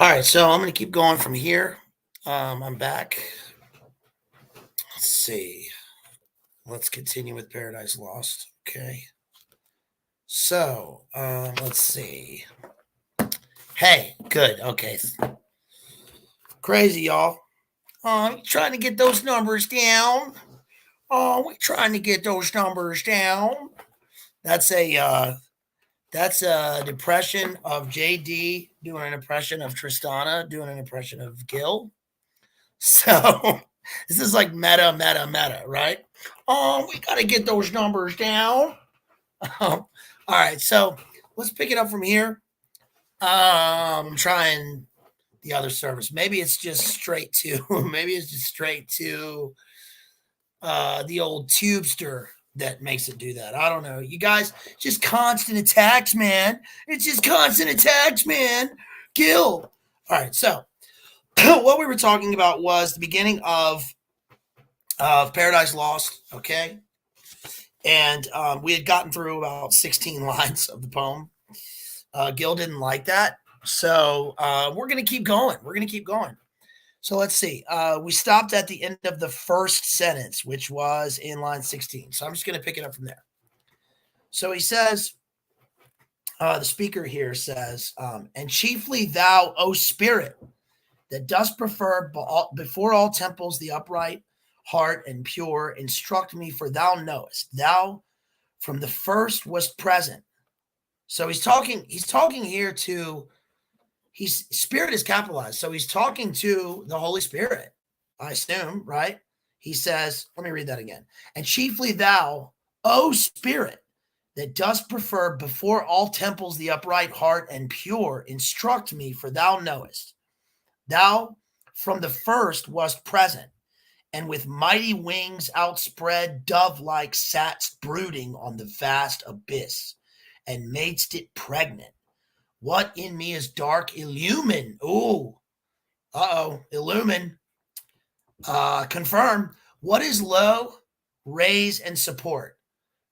All right, so I'm going to keep going from here. I'm back. Let's see. Let's continue with Paradise Lost. Okay. So, let's see. Hey, good. Okay. Crazy, y'all. We trying to get those numbers down. We trying to get those numbers down. That's a depression of JD doing an impression of Tristana doing an impression of Gil. So this is like meta, right? We got to get those numbers down. All right, so let's pick it up from here. I'm trying the other service. Maybe it's just straight to, the old tubester that makes it do that. I don't know. You guys, just constant attacks, man. It's just constant attacks, man. Kill. All right, so what we were talking about was the beginning of Paradise Lost, okay? And we had gotten through about 16 lines of the poem. Gil didn't like that. So we're going to keep going. So let's see. We stopped at the end of the first sentence, which was in line 16. So I'm just going to pick it up from there. So he says, the speaker here says, and chiefly thou, O spirit, that dost prefer before all temples the upright heart and pure, instruct me, for thou knowest, thou from the first wast present. So he's talking here to, spirit is capitalized. So he's talking to the Holy Spirit, I assume, right? He says, let me read that again. And chiefly thou, O spirit, that dost prefer before all temples the upright heart and pure, instruct me, for thou knowest, thou from the first wast present, and with mighty wings outspread, dove-like satst brooding on the vast abyss, and madest it pregnant. What in me is dark, illumine. Ooh, illumine. Confirm. What is low, raise and support,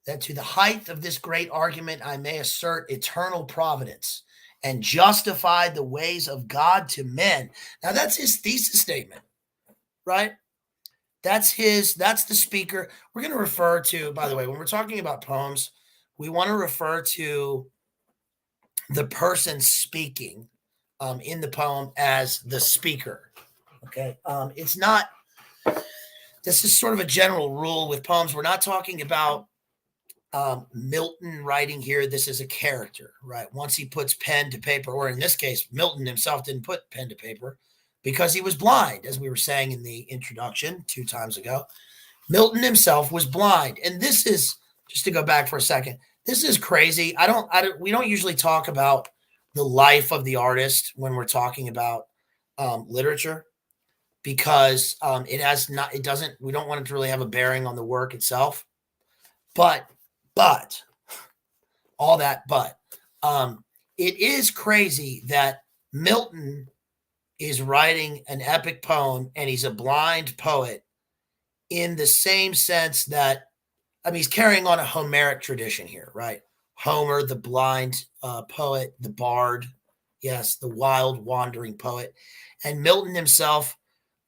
that to the height of this great argument I may assert eternal providence and justify the ways of God to men. Now that's his thesis statement, right? That's the speaker. We're going to refer to, by the way, when we're talking about poems, we want to refer to the person speaking in the poem as the speaker. Okay. It's not, this is sort of a general rule with poems. We're not talking about Milton writing here. This is a character, right? Once he puts pen to paper, or in this case, Milton himself didn't put pen to paper because he was blind, as we were saying in the introduction 2 times ago. Milton himself was blind. And this is, just to go back for a second, this is crazy. We don't usually talk about the life of the artist when we're talking about literature, because we don't want it to really have a bearing on the work itself. But it is crazy that Milton is writing an epic poem and he's a blind poet, in the same sense that, he's carrying on a Homeric tradition here, right? Homer, the blind poet, the bard, yes, the wild wandering poet, and Milton himself,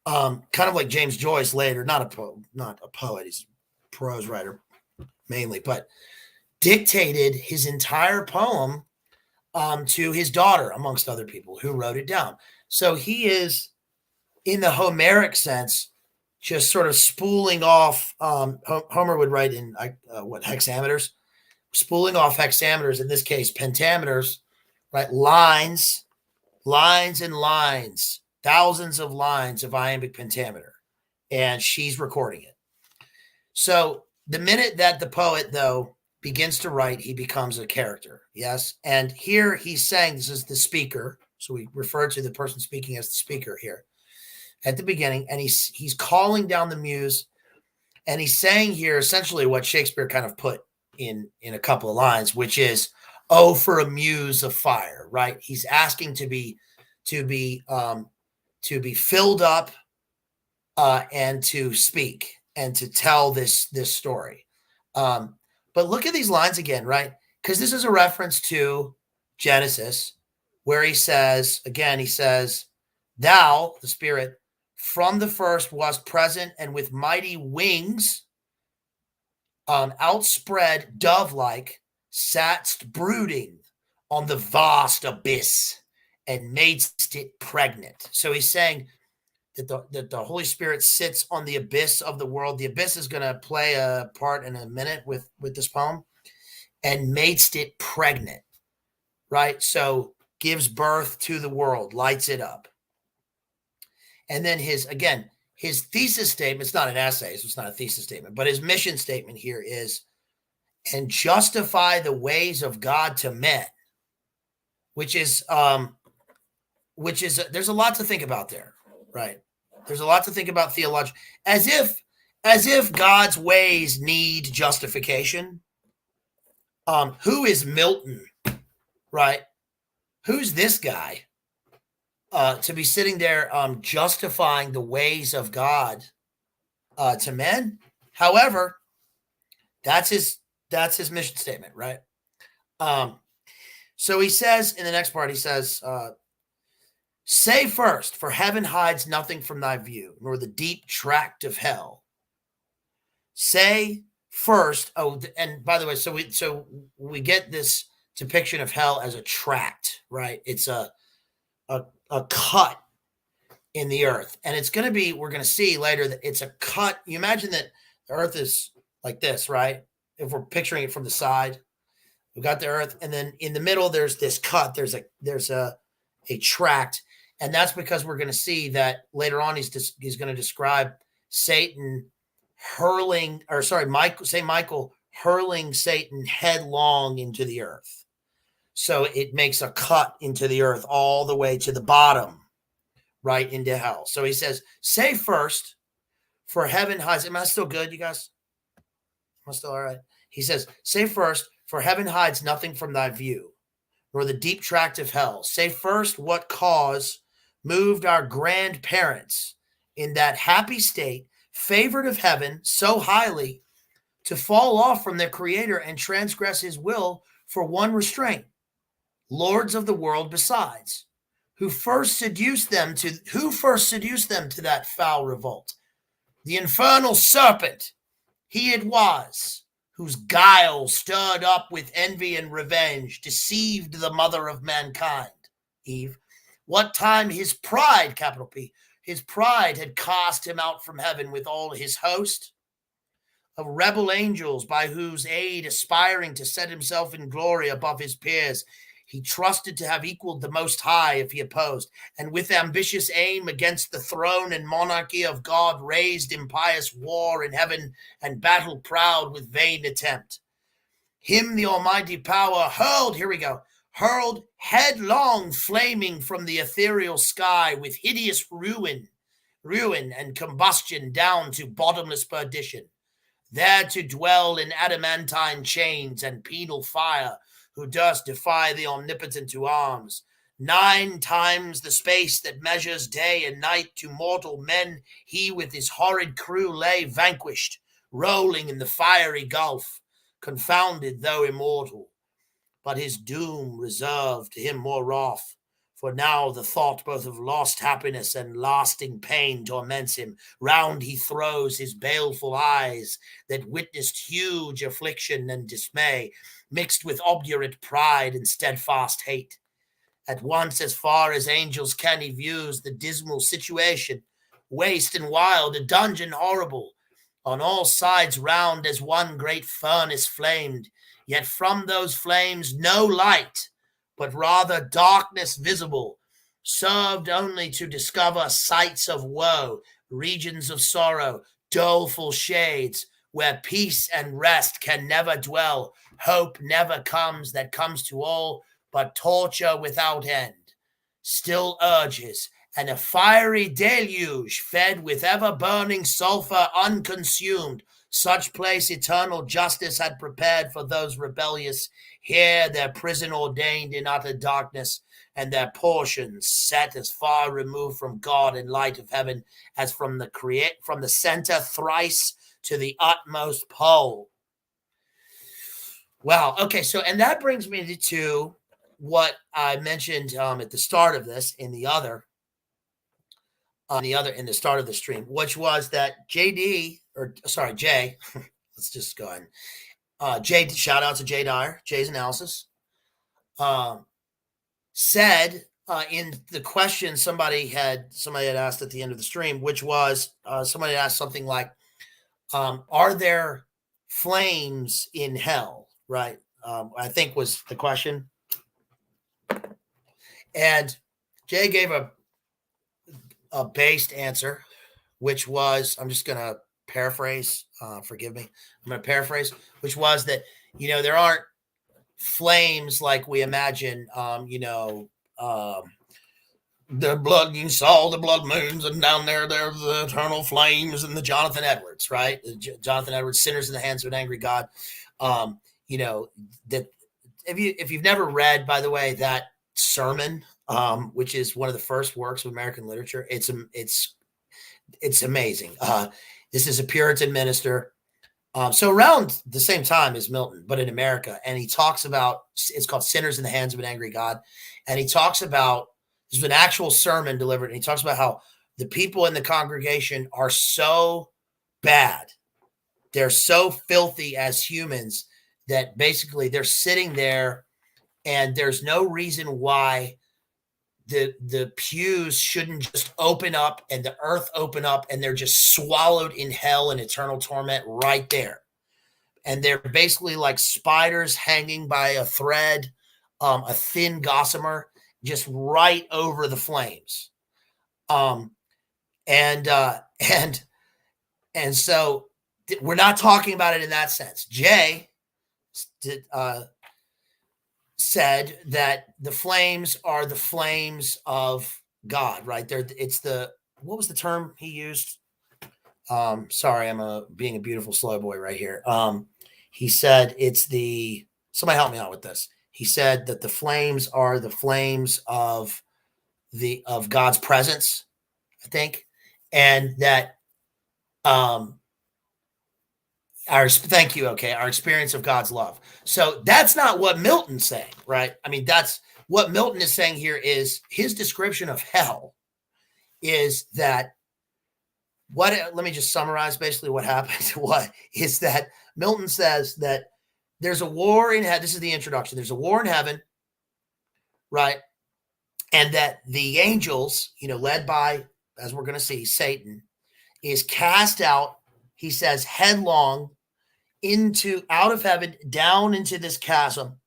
kind of like James Joyce later, not a poet, he's a prose writer mainly, but dictated his entire poem to his daughter, amongst other people, who wrote it down. So he is, in the Homeric sense, just sort of spooling off. Homer would write in hexameters, spooling off hexameters, in this case pentameters, right? Lines and lines, thousands of lines of iambic pentameter, and she's recording it. So the minute that the poet, though, begins to write, he becomes a character. Yes. And here he's saying, this is the speaker. So we refer to the person speaking as the speaker here at the beginning. And he's calling down the muse. And he's saying here essentially what Shakespeare kind of put in a couple of lines, which is, oh, for a muse of fire, right? He's asking to be filled up and to speak and to tell this story. But look at these lines again, right? Because this is a reference to Genesis, where he says, again, he says, thou, the Spirit, from the first was present, and with mighty wings, outspread dove-like, satst brooding on the vast abyss and madest it pregnant. So he's saying that the Holy Spirit sits on the abyss of the world. The abyss is going to play a part in a minute with this poem. And madest it pregnant, right? So gives birth to the world, lights it up. And then his thesis statement, it's not an essay, so it's not a thesis statement, but his mission statement here is, and justify the ways of God to men, which is there's a lot to think about there, right? There's a lot to think about theologically, as if God's ways need justification. Who is Milton, right? Who's this guy to be sitting there justifying the ways of God to men? However, that's his mission statement, right? So he says in the next part, he says, say first, for heaven hides nothing from thy view, nor the deep tract of hell. Say first, and by the way, so we get this depiction of hell as a tract, right? It's a cut in the earth, and it's going to be, we're going to see later that it's a cut. You imagine that the earth is like this, right? If we're picturing it from the side, we've got the earth, and then in the middle there's this cut. There's a tract, and that's because we're going to see that later on he's going to describe Satan Michael hurling Satan headlong into the earth. So it makes a cut into the earth all the way to the bottom, right into hell. So he says, say first, for heaven hides. Am I still good, you guys? Am I still all right? He says, say first, for heaven hides nothing from thy view, nor the deep tract of hell. Say first, what cause moved our grandparents in that happy state, favored of heaven so highly, to fall off from their creator and transgress his will for one restraint, lords of the world besides, who first seduced them to that foul revolt? The infernal serpent, he it was, whose guile stirred up with envy and revenge, deceived the mother of mankind, Eve. What time his pride, capital P, his pride had cast him out from heaven with all his host of rebel angels, by whose aid, aspiring to set himself in glory above his peers, he trusted to have equaled the Most High if he opposed, and with ambitious aim against the throne and monarchy of God raised impious war in heaven, and battle proud with vain attempt. Him the almighty power hurled headlong flaming from the ethereal sky with hideous ruin and combustion down to bottomless perdition, there to dwell in adamantine chains and penal fire, who durst defy the omnipotent to arms. 9 times the space that measures day and night to mortal men, he with his horrid crew lay vanquished, rolling in the fiery gulf, confounded though immortal. But his doom reserved to him more wrath, for now the thought both of lost happiness and lasting pain torments him. Round he throws his baleful eyes, that witnessed huge affliction and dismay, mixed with obdurate pride and steadfast hate. At once, as far as angels can, he views the dismal situation, waste and wild, a dungeon horrible, on all sides round as one great furnace flamed, yet from those flames no light, but rather darkness visible, served only to discover sights of woe, regions of sorrow, doleful shades, where peace and rest can never dwell, hope never comes that comes to all, but torture without end still urges, and a fiery deluge fed with ever-burning sulfur unconsumed. Such place eternal justice had prepared for those rebellious, here their prison ordained in utter darkness, and their portions set as far removed from God and light of heaven as from the center thrice to the utmost pole. Wow. Okay. So, and that brings me to what I mentioned at the start of this in the other in the start of the stream, which was that Jay, let's just go ahead. Jay, shout out to Jay Dyer, Jay's analysis, said in the question somebody had asked at the end of the stream, which was somebody asked something like, are there flames in hell? Right. I think was the question. And Jay gave a based answer, which was, I'm just going to paraphrase, forgive me. I'm going to paraphrase, which was that, there aren't flames like we imagine, the blood, you saw the blood moons, and down there's the eternal flames, and the Jonathan Edwards, right? Jonathan Edwards, sinners in the hands of an angry God. That if you've never read, by the way, that sermon, which is one of the first works of American literature, it's amazing. This is a Puritan minister. So around the same time as Milton, but in America, and he talks about, it's called Sinners in the Hands of an Angry God. And he talks about, there's an actual sermon delivered, and he talks about how the people in the congregation are so bad. They're so filthy as humans that basically they're sitting there and there's no reason why the pews shouldn't just open up and the earth open up and they're just swallowed in hell and eternal torment right there. And they're basically like spiders hanging by a thread, a thin gossamer, just right over the flames. And so we're not talking about it in that sense. Jay said that the flames are the flames of God, right? What was the term he used? Sorry, I'm being a beautiful slow boy right here. He said somebody help me out with this. He said that the flames are the flames of God's presence, I think. And that, our experience of God's love. So that's not what Milton's saying, right? I mean, that's what Milton is saying here is his description of hell is that let me just summarize basically what happened. What is that Milton says that there's a war in heaven. This is the introduction. There's a war in heaven, right? And that the angels, led by, as we're going to see, Satan, is cast out, he says, headlong out of heaven, down into this chasm,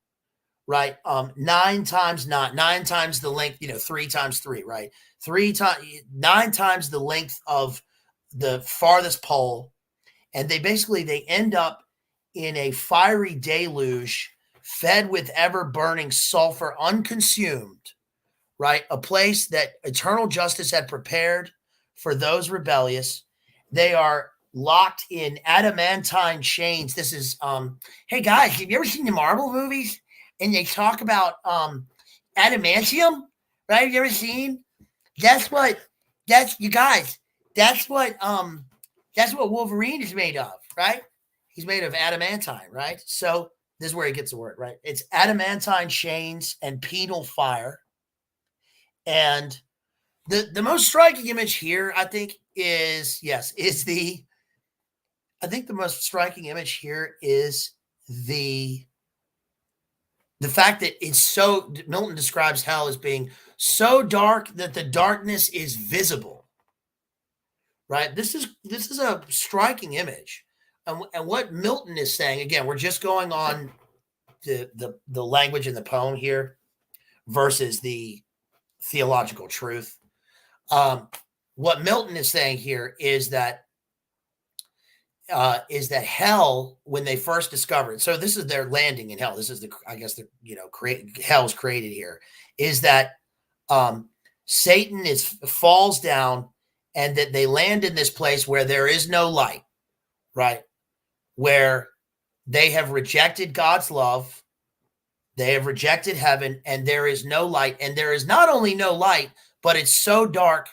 right? 9 times the length, 3 times 3, right? 9 times the length of the farthest pole. And they end up in a fiery deluge fed with ever burning sulfur, unconsumed, right? A place that eternal justice had prepared for those rebellious. They are locked in adamantine chains. This is, hey guys, have you ever seen the Marvel movies? And they talk about adamantium, right? Have you ever seen? That's what Wolverine is made of, right? He's made of adamantine, right? So this is where he gets the word, right? It's adamantine chains and penal fire. And the most striking image here, I think, the most striking image here is the fact that Milton describes hell as being so dark that the darkness is visible, right? This is a striking image. And what Milton is saying, again, we're just going on the language in the poem here versus the theological truth. What Milton is saying here is that hell, when they first discovered, so this is their landing in hell. This is hell's created here, is that Satan falls down, and that they land in this place where there is no light, right? Where they have rejected God's love, they have rejected heaven, and there is no light. And there is not only no light, but it's so dark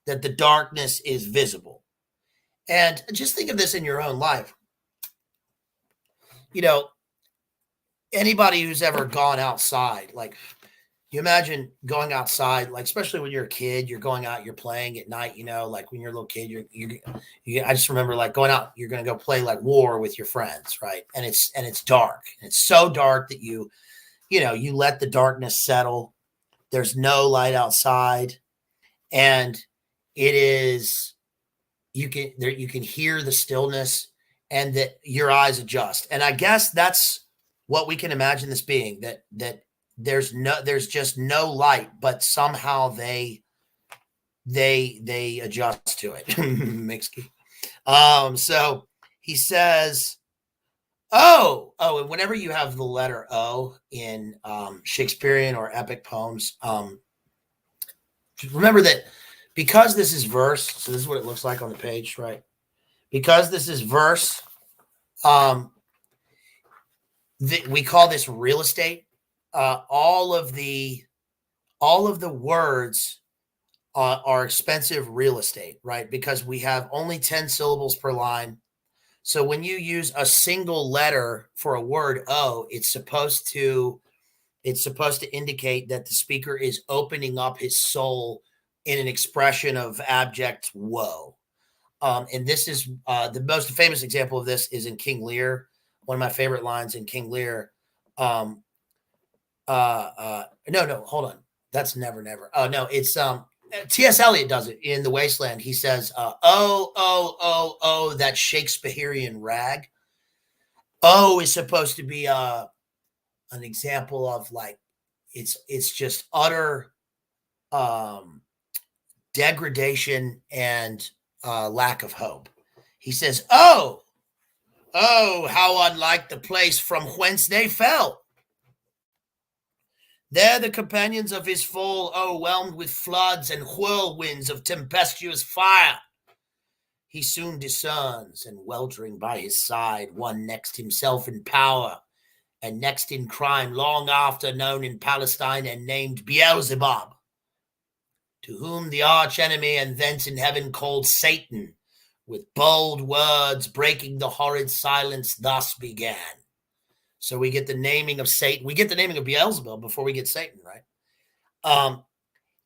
that the darkness is visible. And just think of this in your own life. Anybody who's ever gone outside, like you imagine going outside, like especially when you're a kid, you're going out, you're playing at night, like when you're a little kid, I just remember like going out, you're gonna go play like war with your friends, right? And it's dark. And it's so dark that you let the darkness settle. There's no light outside, and it is you can hear the stillness, and that your eyes adjust. And I guess that's what we can imagine this being, that there's just no light, but somehow they adjust to it. Mixed. So he says, and whenever you have the letter O in Shakespearean or epic poems, remember that because this is verse, so this is what it looks like on the page, right? Because this is verse, we call this real estate. All of the words are expensive real estate, right? Because we have only 10 syllables per line. So when you use a single letter for a word O, it's supposed to indicate that the speaker is opening up his soul in an expression of abject woe. And this is the most famous example of this is in King Lear. One of my favorite lines in King Lear. No, hold on. That's never, never. Oh no, it's T.S. Eliot does it in The Wasteland. He says, oh, that Shakespearean rag. Oh is supposed to be an example of like it's just utter degradation and lack of hope. He says, oh, how unlike the place from whence they fell. There the companions of his fall, overwhelmed with floods and whirlwinds of tempestuous fire. He soon discerns, and weltering by his side, one next himself in power, and next in crime, long after known in Palestine and named Beelzebub, to whom the arch enemy and thence in heaven called Satan, with bold words breaking the horrid silence, thus began. So we get the naming of Satan. We get the naming of Beelzebub before we get Satan, right?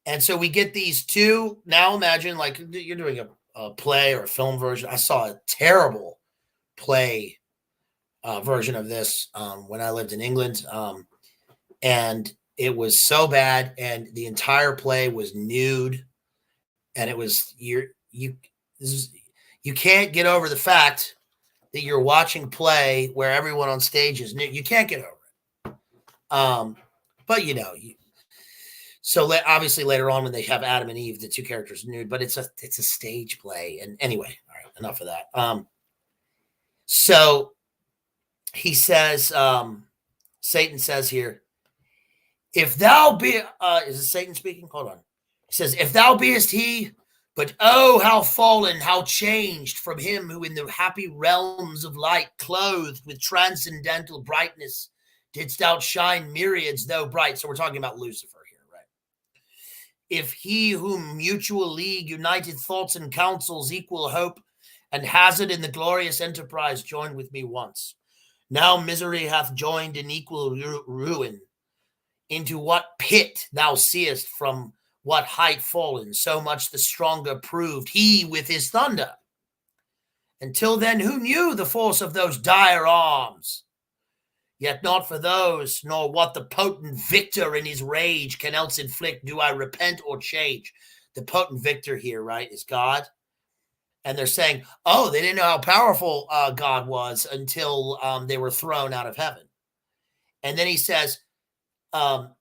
And so we get these two. Now imagine like you're doing a play or a film version. I saw a terrible play version of this when I lived in England. And it was so bad. And the entire play was nude. And it was, you can't get over the fact that you're watching play where everyone on stage is nude. You can't get over it. But so obviously later on when they have Adam and Eve, the two characters nude, but it's a stage play. And anyway, all right, enough of that. So he says, Satan says here, if thou be, is it Satan speaking? Hold on. He says, if thou beest he, but oh, how fallen, how changed from him who in the happy realms of light, clothed with transcendental brightness, didst outshine myriads, though bright. So we're talking about Lucifer here, right? If he whom mutual league, united thoughts and counsels, equal hope, and hazard in the glorious enterprise joined with me once, now misery hath joined in equal ruin, into what pit thou seest from what height fallen, so much the stronger proved he with his thunder. Until then, who knew the force of those dire arms? Yet not for those, nor what the potent victor in his rage can else inflict, do I repent or change. The potent victor here, right, is God. And they're saying, oh, they didn't know how powerful God was until they were thrown out of heaven. And then he says, no,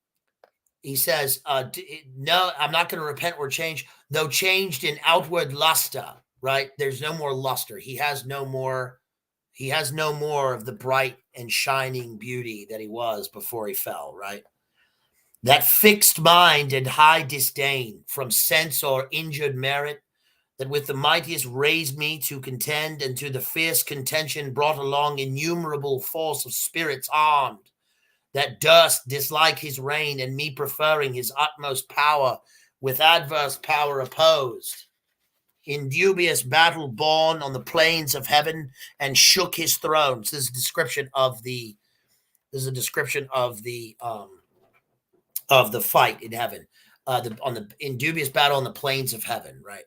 I'm not going to repent or change, though changed in outward luster, right? There's no more luster. He has no more of the bright and shining beauty that he was before he fell, right? That fixed mind and high disdain from sense or injured merit, that with the mightiest raised me to contend, and to the fierce contention brought along innumerable force of spirits armed, that durst dislike his reign, and me preferring his utmost power, with adverse power opposed, in dubious battle born on the plains of heaven, and shook his throne. So this is a description of the of the fight in heaven, in dubious battle on the plains of heaven, right?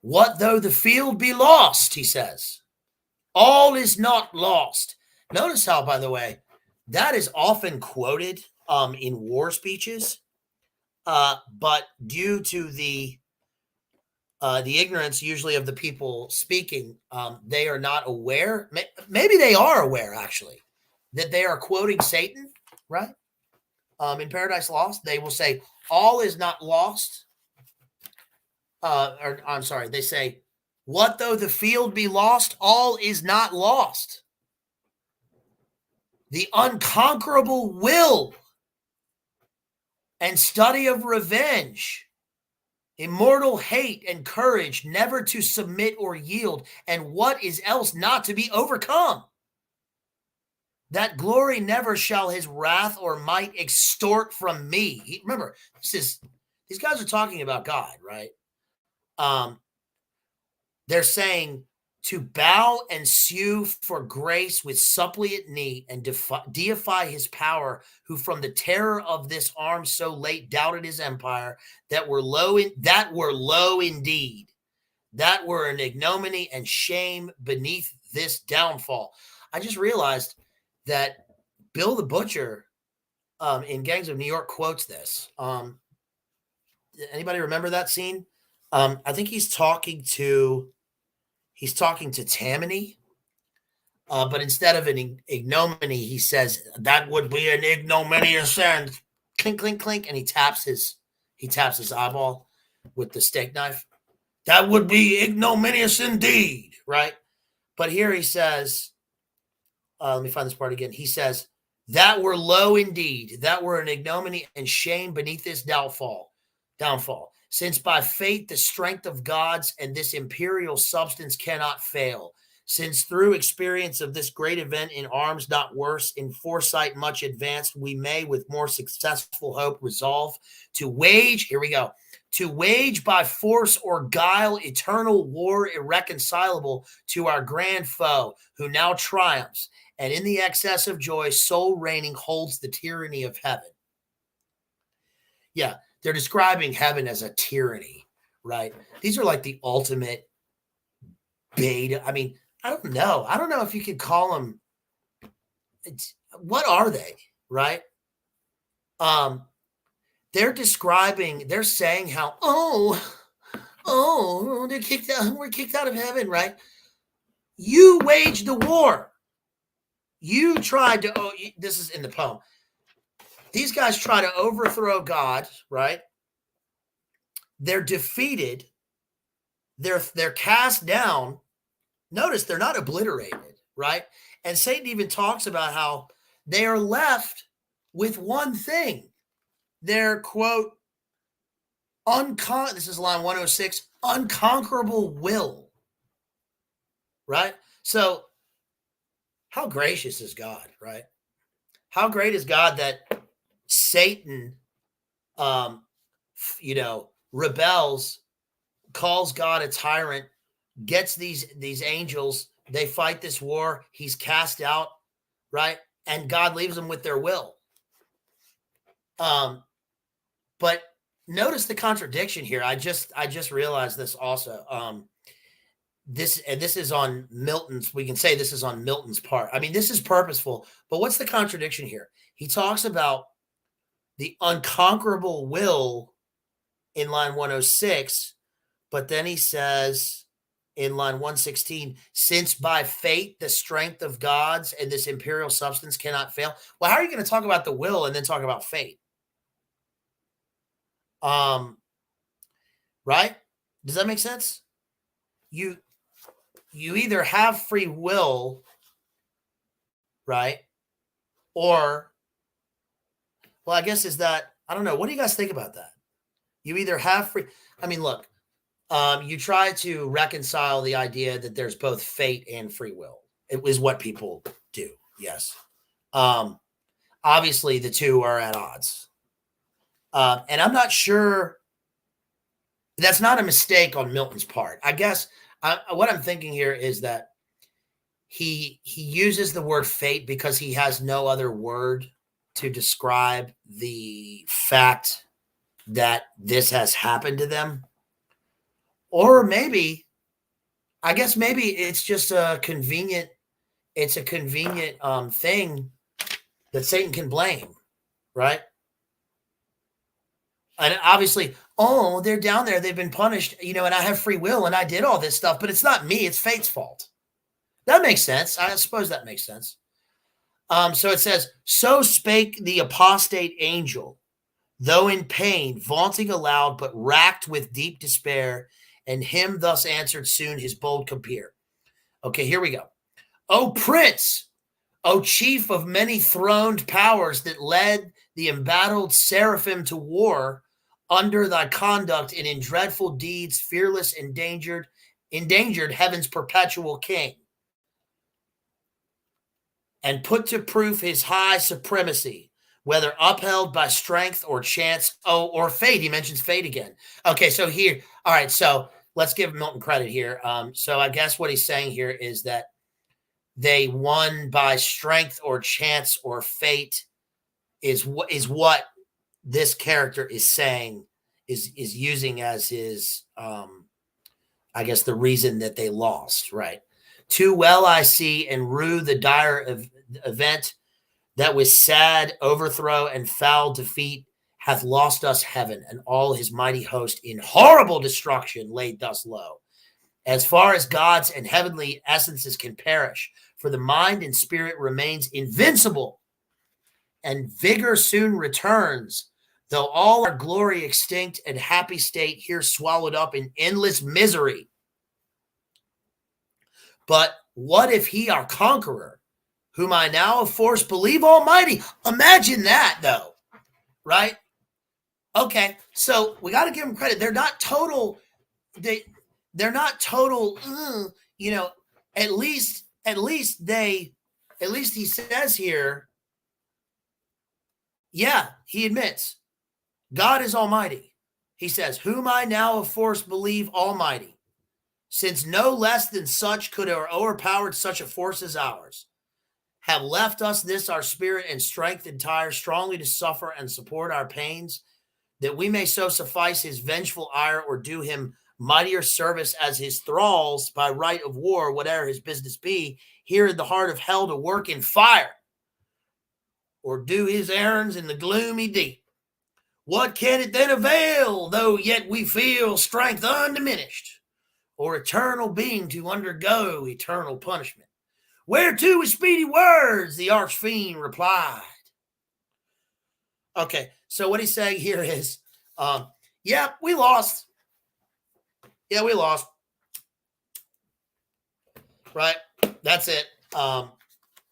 What though the field be lost, he says. All is not lost. Notice how, by the way, that is often quoted in war speeches, but due to the ignorance usually of the people speaking, they are not aware. Maybe they are aware, actually, that they are quoting Satan, right? In Paradise Lost, they will say, all is not lost. Or I'm sorry, they say, what though the field be lost? All is not lost. The unconquerable will and study of revenge, immortal hate and courage, never to submit or yield, and what is else not to be overcome. That glory never shall his wrath or might extort from me. Remember, these guys are talking about God, right? They're saying to bow and sue for grace with suppliant knee and deify his power, who from the terror of this arm so late doubted his empire, that were low indeed, that were an ignominy and shame beneath this downfall. I just realized that Bill the Butcher in Gangs of New York quotes this. Anybody remember that scene? I think he's talking to Tammany, but instead of an ignominy, he says that would be an ignominious end. Clink, clink, clink, and he taps his eyeball with the steak knife. That would be ignominious indeed, right? But here he says, let me find this part again. He says, that were low indeed, that were an ignominy and shame beneath this downfall. Since by fate the strength of gods and this imperial substance cannot fail, since through experience of this great event in arms not worse, in foresight much advanced, we may with more successful hope resolve to wage, here we go, to wage by force or guile eternal war irreconcilable to our grand foe, who now triumphs, and in the excess of joy, sole reigning holds the tyranny of heaven. Yeah, they're describing heaven as a tyranny, right? These are like the ultimate beta. I mean, I don't know. I don't know if you could call them. What are they, right? They're saying how, they're kicked out. We're kicked out of heaven, right? You waged the war. You tried to, this is in the poem. These guys try to overthrow God, right? They're defeated. They're cast down. Notice they're not obliterated, right? And Satan even talks about how they are left with one thing. Their, quote, this is line 106, unconquerable will, right? So how gracious is God, right? How great is God that Satan, rebels, calls God a tyrant, gets these angels, they fight this war, he's cast out, right? And God leaves them with their will. But notice the contradiction here. I just realized this also. This is on Milton's. We can say this is on Milton's part. I mean, this is purposeful, but what's the contradiction here? He talks about the unconquerable will in line 106, but then he says in line 116, since by fate the strength of gods and this imperial substance cannot fail. Well, how are you going to talk about the will and then talk about fate? Right? Does that make sense? You either have free will, right? Or, well, I guess I don't know. What do you guys think about that? You either have free, I mean, look, you try to reconcile the idea that there's both fate and free will. It is what people do. Yes. Obviously the two are at odds. And I'm not sure that's not a mistake on Milton's part. I guess what I'm thinking here is that he uses the word fate because he has no other word to describe the fact that this has happened to them. Or maybe, I guess maybe it's just a convenient, thing that Satan can blame, right? And obviously, oh, they're down there, they've been punished, and I have free will and I did all this stuff, but it's not me, it's fate's fault. That makes sense. I suppose that makes sense. So it says, so spake the apostate angel, though in pain, vaunting aloud, but racked with deep despair, and him thus answered soon his bold compeer. Okay, here we go. O prince, O chief of many throned powers that led the embattled seraphim to war, under thy conduct and in dreadful deeds, fearless, endangered heaven's perpetual king, and put to proof his high supremacy, whether upheld by strength or chance, or fate. He mentions fate again. Okay, so here, all right, so let's give Milton credit here. So I guess what he's saying here is that they won by strength or chance or fate is what this character is saying, is using as his, I guess, the reason that they lost, right? Too well I see and rue the dire event that with sad overthrow and foul defeat hath lost us heaven and all his mighty host in horrible destruction laid thus low. As far as gods and heavenly essences can perish, for the mind and spirit remains invincible, and vigor soon returns, though all our glory extinct and happy state here swallowed up in endless misery. But what if he, our conqueror, whom I now of force believe almighty? Imagine that, though, right? Okay, so we got to give them credit. They're not total. They're not total. At least he says here. Yeah, he admits God is almighty. He says, whom I now of force believe almighty, since no less than such could have overpowered such a force as ours, have left us this our spirit and strength entire, strongly to suffer and support our pains, that we may so suffice his vengeful ire, or do him mightier service as his thralls by right of war, whatever his business be, here in the heart of hell to work in fire, or do his errands in the gloomy deep. What can it then avail, though yet we feel strength undiminished, or eternal being to undergo eternal punishment? Whereto with speedy words the archfiend replied. Okay, so what he's saying here is, yeah, we lost. Yeah, we lost. Right? That's it.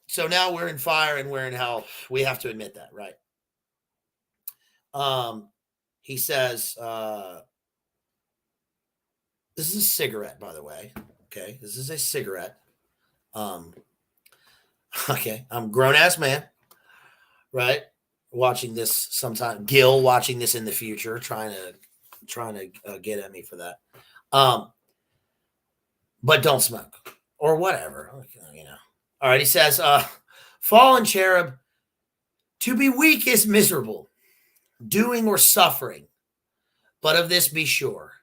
So now we're in fire and we're in hell. We have to admit that, right? He says, this is a cigarette, by the way. Okay, this is a cigarette. Okay, I'm a grown-ass man, right? Watching this sometime. Gil watching this in the future, trying to get at me for that. But don't smoke or whatever, All right, he says, fallen cherub, to be weak is miserable, doing or suffering, but of this be sure.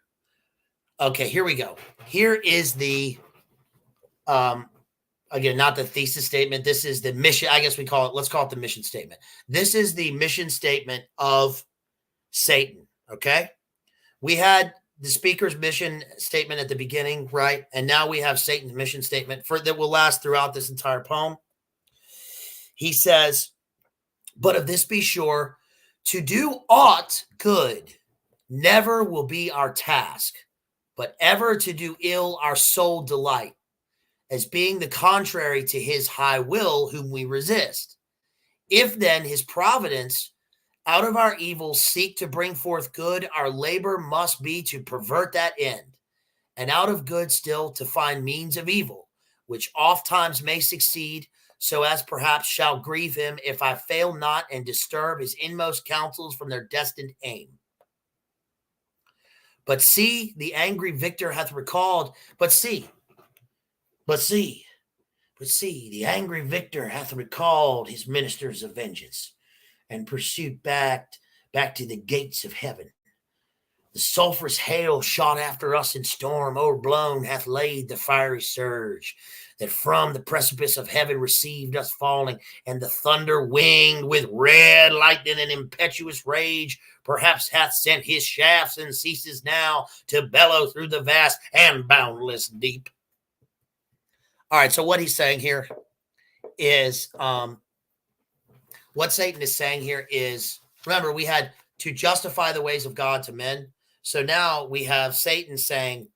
Okay, here we go. Here is the, again, not the thesis statement. This is the mission. I guess let's call it the mission statement. This is the mission statement of Satan, okay? We had the speaker's mission statement at the beginning, right? And now we have Satan's mission statement that will last throughout this entire poem. He says, but of this be sure, to do aught good never will be our task, but ever to do ill our sole delight, as being the contrary to his high will whom we resist. If then his providence out of our evils seek to bring forth good, our labor must be to pervert that end, and out of good still to find means of evil, which oft times may succeed, so as perhaps shall grieve him if I fail not and disturb his inmost counsels from their destined aim. But see, the angry victor hath recalled, but see, the angry victor hath recalled his ministers of vengeance, and pursued back to the gates of heaven. The sulphurous hail shot after us in storm, overblown hath laid the fiery surge, that from the precipice of heaven received us falling, and the thunder winged with red lightning and impetuous rage, perhaps hath sent his shafts and ceases now to bellow through the vast and boundless deep. All right, so what he's saying here is, what Satan is saying here is, remember, we had to justify the ways of God to men. So now we have Satan saying,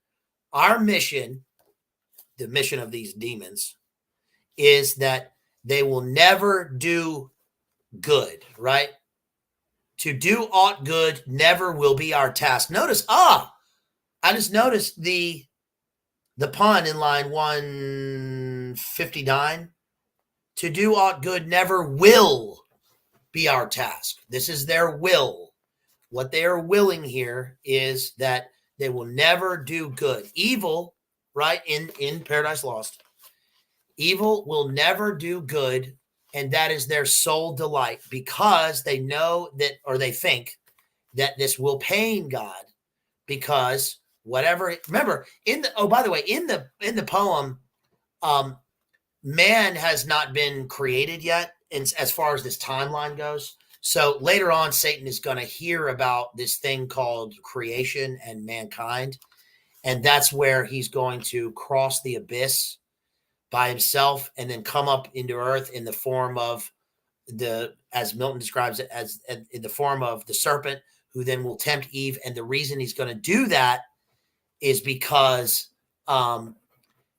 our mission, the mission of these demons, is that they will never do good, right? To do aught good never will be our task. Notice, I just noticed the pun in line 159. To do aught good never will be our task. This is their will. What they are willing here is that they will never do good. Evil, right, in Paradise Lost, evil will never do good, and that is their sole delight, because they know that, or they think that this will pain God, because whatever, remember, by the way, in the poem, man has not been created yet, as far as this timeline goes. So later on, Satan is going to hear about this thing called creation and mankind. And that's where he's going to cross the abyss by himself and then come up into earth in the form of as Milton describes it, as in the form of the serpent, who then will tempt Eve. And the reason he's going to do that is because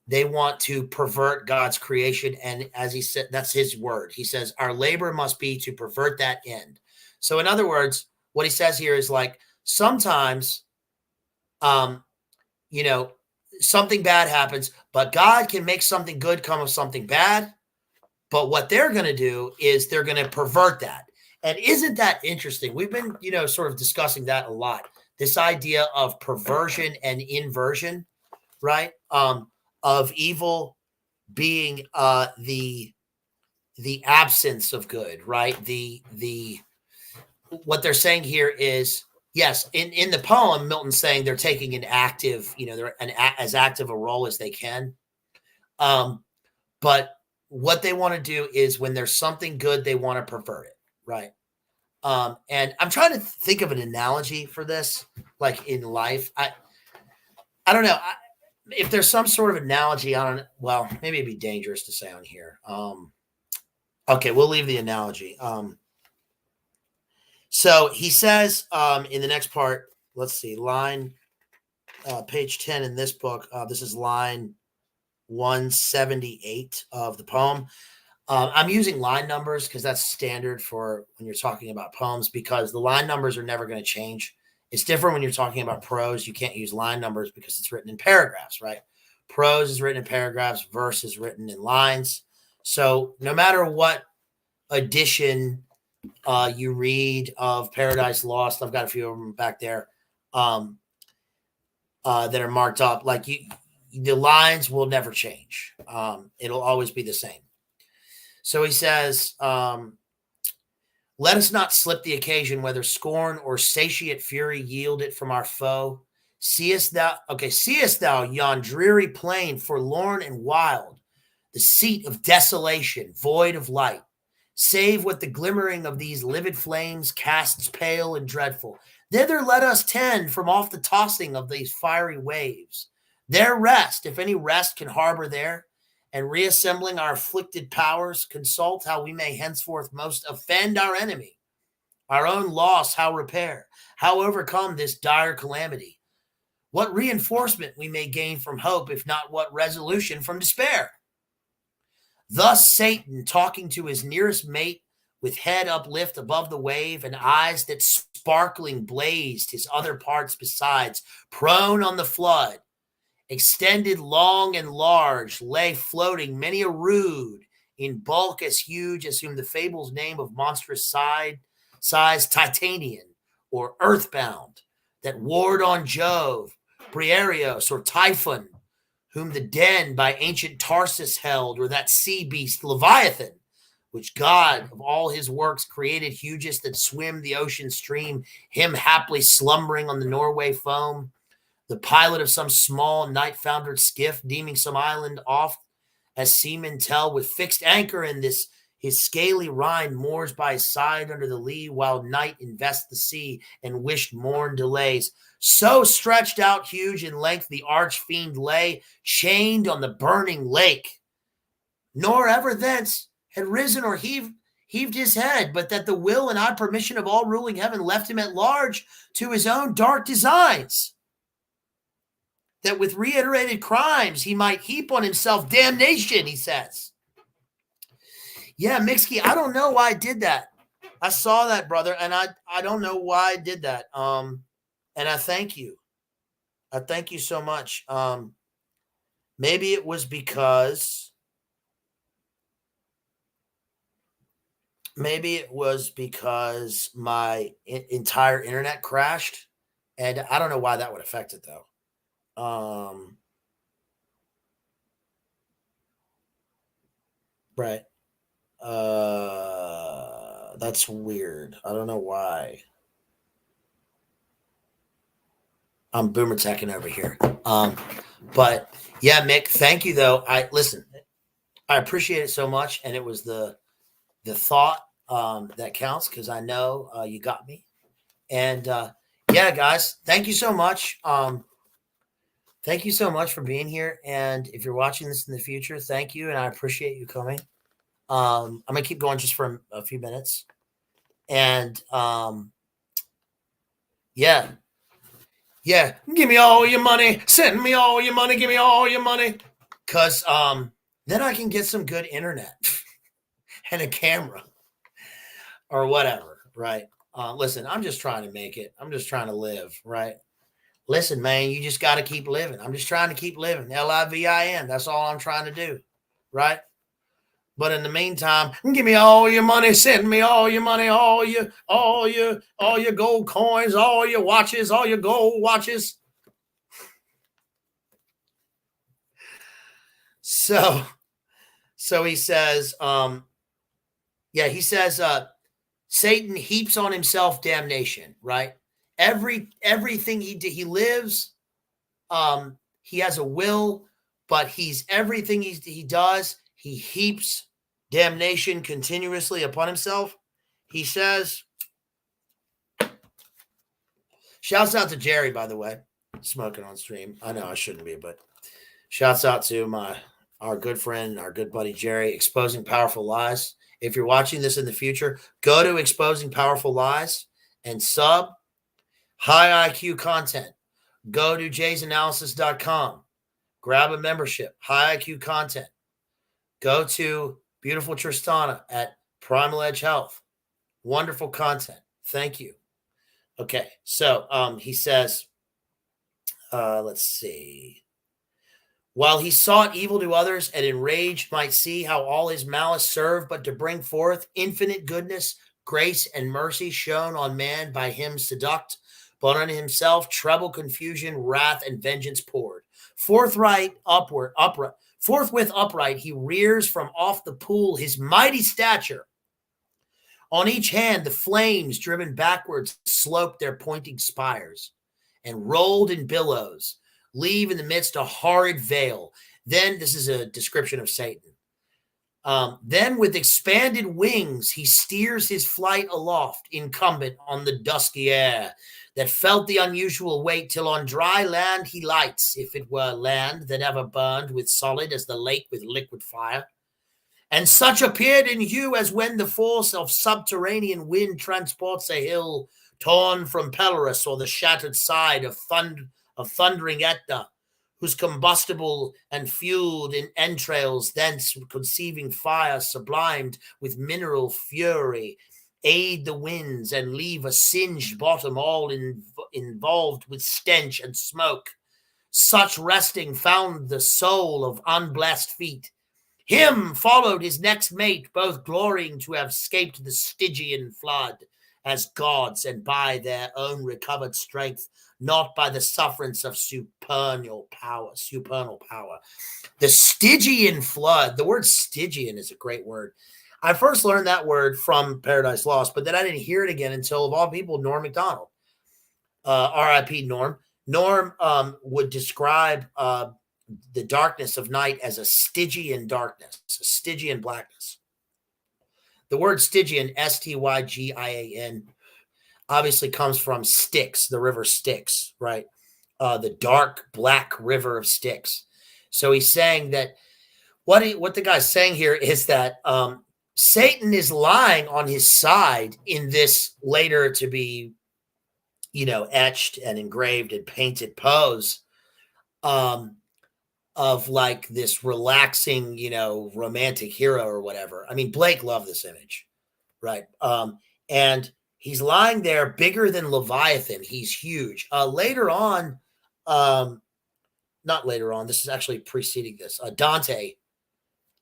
they want to pervert God's creation. And as he said, that's his word. He says, our labor must be to pervert that end. So in other words, what he says here is like, sometimes, something bad happens, but God can make something good come of something bad. But what they're going to do is they're going to pervert that. And isn't that interesting? We've been, sort of discussing that a lot. This idea of perversion and inversion, right? Of evil being the absence of good, right? What they're saying here is, yes, in the poem, Milton's saying they're taking an active, they're as active a role as they can. But what they want to do is, when there's something good, they want to pervert it, right? And I'm trying to think of an analogy for this, like in life. I don't know. If there's some sort of analogy, maybe it'd be dangerous to say on here. Okay, we'll leave the analogy. So he says in the next part, let's see, page 10 in this book. This is line 178 of the poem. I'm using line numbers because that's standard for when you're talking about poems, because the line numbers are never going to change. It's different when you're talking about prose. You can't use line numbers because it's written in paragraphs, right? Prose is written in paragraphs. Verse is written in lines. So no matter what edition you read of Paradise Lost, I've got a few of them back there that are marked up. Like the lines will never change. It'll always be the same. So he says, let us not slip the occasion, whether scorn or satiate fury yield it from our foe. Seest thou yon dreary plain, forlorn and wild, the seat of desolation, void of light, save what the glimmering of these livid flames casts pale and dreadful. Thither let us tend from off the tossing of these fiery waves. There rest, if any rest can harbor there, and reassembling our afflicted powers, consult how we may henceforth most offend our enemy, our own loss how repair, how overcome this dire calamity, what reinforcement we may gain from hope, if not what resolution from despair. Thus Satan, talking to his nearest mate, with head uplift above the wave and eyes that sparkling blazed his other parts besides, prone on the flood, extended long and large, lay floating many a rood, in bulk as huge as whom the fables name of monstrous size Titanian, or earthbound, that warred on Jove, Briareos, or Typhon, whom the den by ancient Tarsus held, or that sea beast Leviathan, which God of all his works created hugest that swim the ocean stream, him haply slumbering on the Norway foam, the pilot of some small night-foundered skiff, deeming some island off, as seamen tell, with fixed anchor in this his scaly rind moors by his side under the lee, while night invests the sea and wished morn delays. So stretched out huge in length the arch-fiend lay, chained on the burning lake, nor ever thence had risen or heaved his head, but that the will and odd permission of all ruling heaven left him at large to his own dark designs, that with reiterated crimes he might heap on himself damnation, he says. Yeah, Mixkey, I don't know why I did that. I saw that, brother, and I don't know why I did that. And I thank you. I thank you so much. Maybe it was because my entire internet crashed, and I don't know why that would affect it though. Right. That's weird. I don't know why. I'm boomer teching over here. But yeah, Mick, thank you though. I appreciate it so much, and it was the thought that counts, because I know you got me. And yeah, guys, thank you so much. Thank you so much for being here. And if you're watching this in the future, thank you, and I appreciate you coming. I'm gonna keep going just for a few minutes, and yeah, give me all your money, send me all your money, give me all your money, because then I can get some good internet and a camera or whatever, right? Listen, I'm just trying to make it. I'm just trying to live, right? Listen, man, you just got to keep living. I'm just trying to keep living. LIVIN. That's all I'm trying to do, right? But in the meantime, give me all your money, send me all your money, all your gold coins, all your watches, all your gold watches. So he says, he says, Satan heaps on himself damnation, right? Everything he lives, he has a will, but everything he does, he heaps damnation continuously upon himself. He says, shouts out to Jerry, by the way, smoking on stream. I know I shouldn't be, but shouts out to our good friend, our good buddy Jerry, Exposing Powerful Lies. If you're watching this in the future, go to Exposing Powerful Lies and sub. High IQ content. Go to jaysanalysis.com. Grab a membership. High IQ content. Go to Beautiful Tristana at Primal Edge Health. Wonderful content. Thank you. Okay, so he says, let's see. While he sought evil to others and enraged might see how all his malice served but to bring forth infinite goodness, grace, and mercy shown on man by him seduct, but on himself treble confusion, wrath, and vengeance poured. Forthwith upright, he rears from off the pool his mighty stature. On each hand, the flames, driven backwards, sloped their pointing spires, and rolled in billows, leave in the midst a horrid veil. Then, this is a description of Satan. Then with expanded wings, he steers his flight aloft, incumbent on the dusky air, that felt the unusual weight, till on dry land he lights, if it were land that ever burned with solid as the lake with liquid fire. And such appeared in hue as when the force of subterranean wind transports a hill torn from Pelorus, or the shattered side of thundering Etna, whose combustible and fueled in entrails, thence conceiving fire sublimed with mineral fury, aid the winds and leave a singed bottom all involved with stench and smoke. Such resting found the soul of unblessed feet. Him followed his next mate, both glorying to have escaped the Stygian flood as gods, and by their own recovered strength, not by the sufferance of supernal power. The Stygian flood, the word Stygian is a great word. I first learned that word from Paradise Lost, but then I didn't hear it again until, of all people, Norm Macdonald, R.I.P. Norm. Norm would describe the darkness of night as a Stygian darkness, a Stygian blackness. The word Stygian, Stygian, obviously comes from Styx, the river Styx, right? The dark black river of Styx. So he's saying that what the guy's saying here is that Satan is lying on his side in this later to be, etched and engraved and painted pose of like this relaxing, romantic hero or whatever. I mean, Blake loved this image, right? And he's lying there bigger than Leviathan. He's huge. Later on, not later on, this is actually preceding this. Dante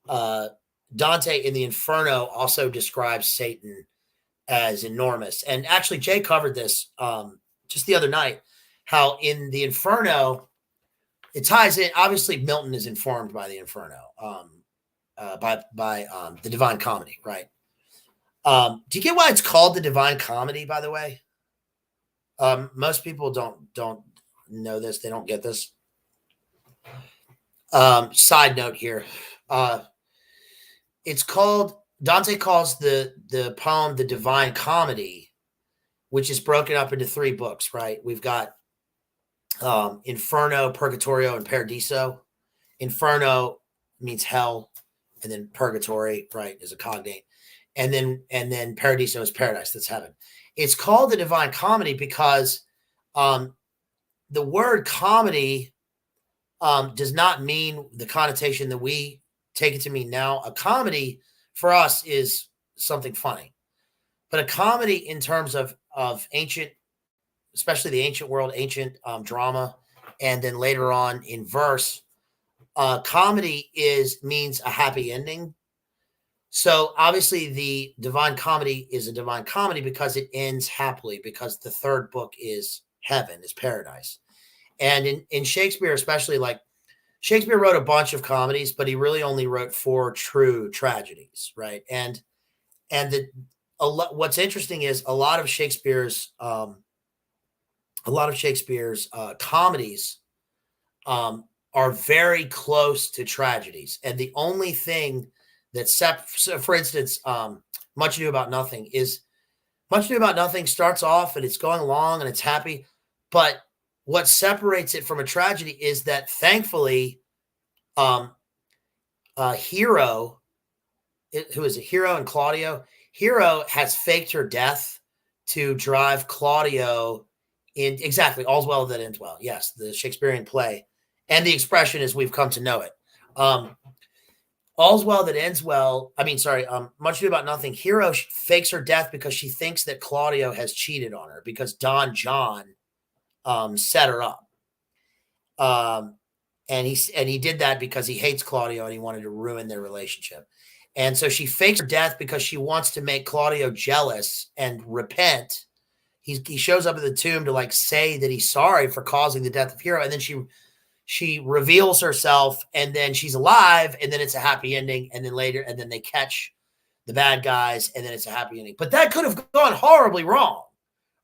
in the Inferno also describes Satan as enormous. And actually, Jay covered this just the other night, how in the Inferno, it ties in. Obviously, Milton is informed by the Inferno, by the Divine Comedy, right? Do you get why it's called the Divine Comedy, by the way? Most people don't know this. They don't get this. Side note here. It's called, Dante calls the poem the Divine Comedy, which is broken up into 3 books, right? We've got Inferno, Purgatorio, and Paradiso. Inferno means hell, and then Purgatory, right, is a cognate. And then Paradiso is paradise, that's heaven. It's called the Divine Comedy because the word comedy does not mean the connotation that we take it to mean now. A comedy for us is something funny, but a comedy in terms of ancient, especially the ancient world, ancient drama, and then later on in verse, comedy means a happy ending. So obviously the Divine Comedy is a Divine Comedy because it ends happily, because the 3rd book is heaven, is paradise. And in Shakespeare, especially, like, Shakespeare wrote a bunch of comedies, but he really only wrote 4 true tragedies, right? And what's interesting is a lot of Shakespeare's comedies are very close to tragedies, and the only thing that for instance, Much Ado About Nothing starts off and it's going along and it's happy, but what separates it from a tragedy is that thankfully, Hero, who is a Hero and Claudio, Hero has faked her death to drive Claudio in, exactly, all's well that ends well. Yes, the Shakespearean play, and the expression as we've come to know it. All's well that ends well. Much Ado About Nothing. Hero fakes her death because she thinks that Claudio has cheated on her because Don John set her up. And he did that because he hates Claudio and he wanted to ruin their relationship. And so she fakes her death because she wants to make Claudio jealous and repent. He shows up at the tomb to like say that he's sorry for causing the death of Hero, and then she reveals herself, and then she's alive, and then it's a happy ending, and then later, and then they catch the bad guys, and then it's a happy ending. But that could have gone horribly wrong,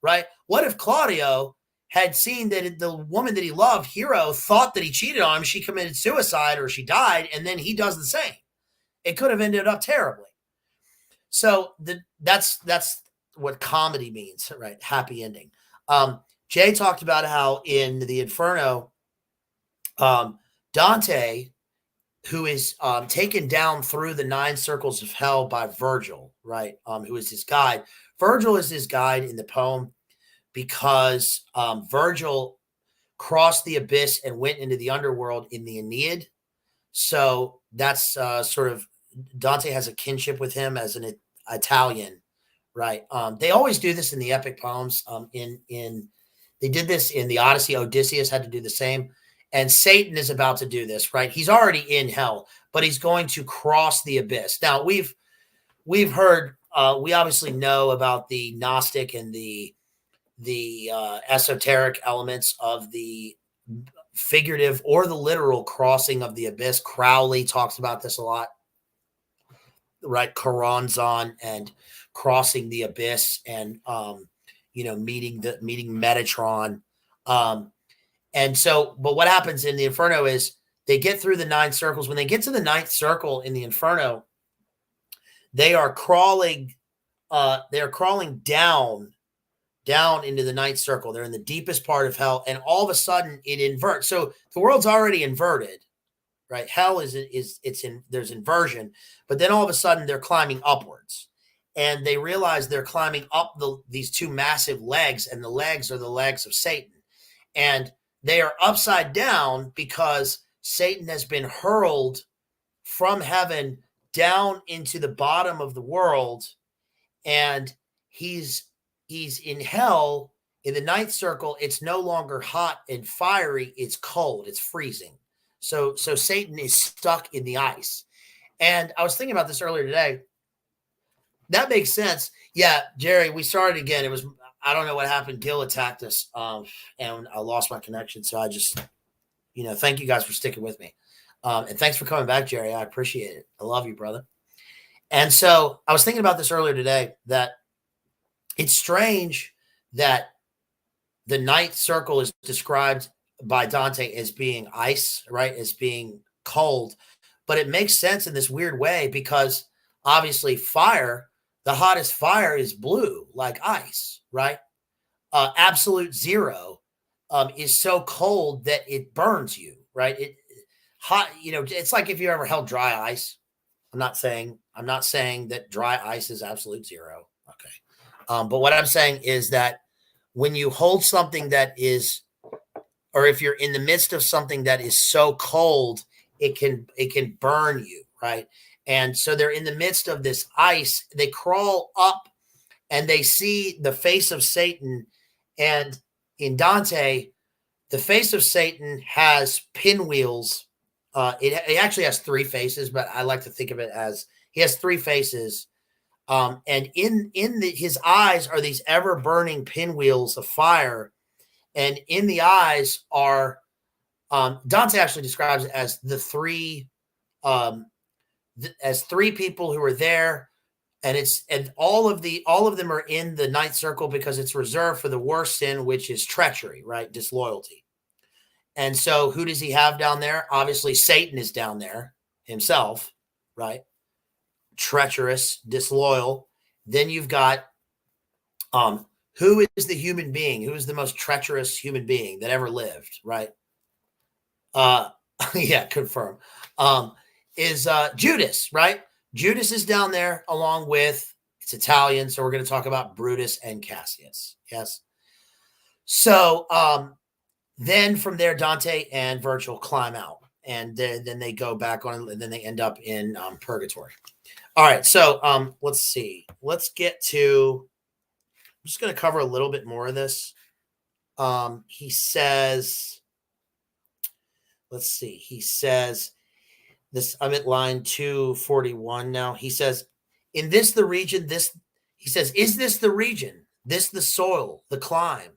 right? What if Claudio had seen that the woman that he loved, Hero, thought that he cheated on him, she committed suicide or she died, and then he does the same? It could have ended up terribly. So that's what comedy means, right? Happy ending. Jay talked about how in the Inferno, Dante, who is taken down through the 9 circles of hell by Virgil, right? Who is his guide. Virgil is his guide in the poem because Virgil crossed the abyss and went into the underworld in the Aeneid. So that's sort of, Dante has a kinship with him as an Italian, right? They always do this in the epic poems. They did this in the Odyssey. Odysseus had to do the same. And Satan is about to do this, right? He's already in hell, but he's going to cross the abyss. Now we've heard, we obviously know about the Gnostic and the esoteric elements of the figurative or the literal crossing of the abyss. Crowley talks about this a lot. right, Karanzan and crossing the abyss and meeting Metatron. And so, but what happens in the Inferno is they get through the 9 circles. When they get to the 9th circle in the Inferno, they are crawling down into the 9th circle. They're in the deepest part of hell, and all of a sudden it inverts. So the world's already inverted, right? Hell there's inversion, but then all of a sudden they're climbing upwards, and they realize they're climbing up these 2 massive legs, and the legs are the legs of Satan, and they are upside down because Satan has been hurled from heaven down into the bottom of the world, and he's in hell in the 9th circle. It's no longer hot and fiery, it's cold, it's freezing. So Satan is stuck in the ice. And I was thinking about this earlier today. That makes sense. Yeah, Jerry, we started again. I don't know what happened. Gil attacked us, and I lost my connection. So I just, thank you guys for sticking with me. And thanks for coming back, Jerry. I appreciate it. I love you, brother. And so I was thinking about this earlier today, that it's strange that the 9th circle is described by Dante as being ice, right? As being cold. But it makes sense in this weird way because obviously fire, the hottest fire is blue, like ice, right? Absolute zero is so cold that it burns you, right? It's like if you ever held dry ice. I'm not saying that dry ice is absolute zero. Okay. But what I'm saying is that when you hold something that is, or if you're in the midst of something that is so cold, it can burn you, right? And so they're in the midst of this ice. They crawl up and they see the face of Satan. And in Dante, the face of Satan has pinwheels. It actually has 3 faces, but I like to think of it as he has 3 faces. And in his eyes are these ever burning pinwheels of fire. And in the eyes are, Dante actually describes it as the 3, as 3 people who are there. And all of them are in the 9th circle because it's reserved for the worst sin, which is treachery, right? Disloyalty. And so who does he have down there? Obviously, Satan is down there himself, right? Treacherous, disloyal. Then you've got who is the human being? Who is the most treacherous human being that ever lived, right? Yeah, confirm. Is Judas, right? Judas is down there along with, it's Italian, so we're going to talk about Brutus and Cassius. Yes. So then from there, Dante and Virgil climb out, and then they go back on, and then they end up in purgatory. All right, so let's see. Let's get to, I'm just going to cover a little bit more of this. He says, let's see. He says, this, I'm at line 241 now. He says, in this the region, he says, is this the region, this the soil, the clime?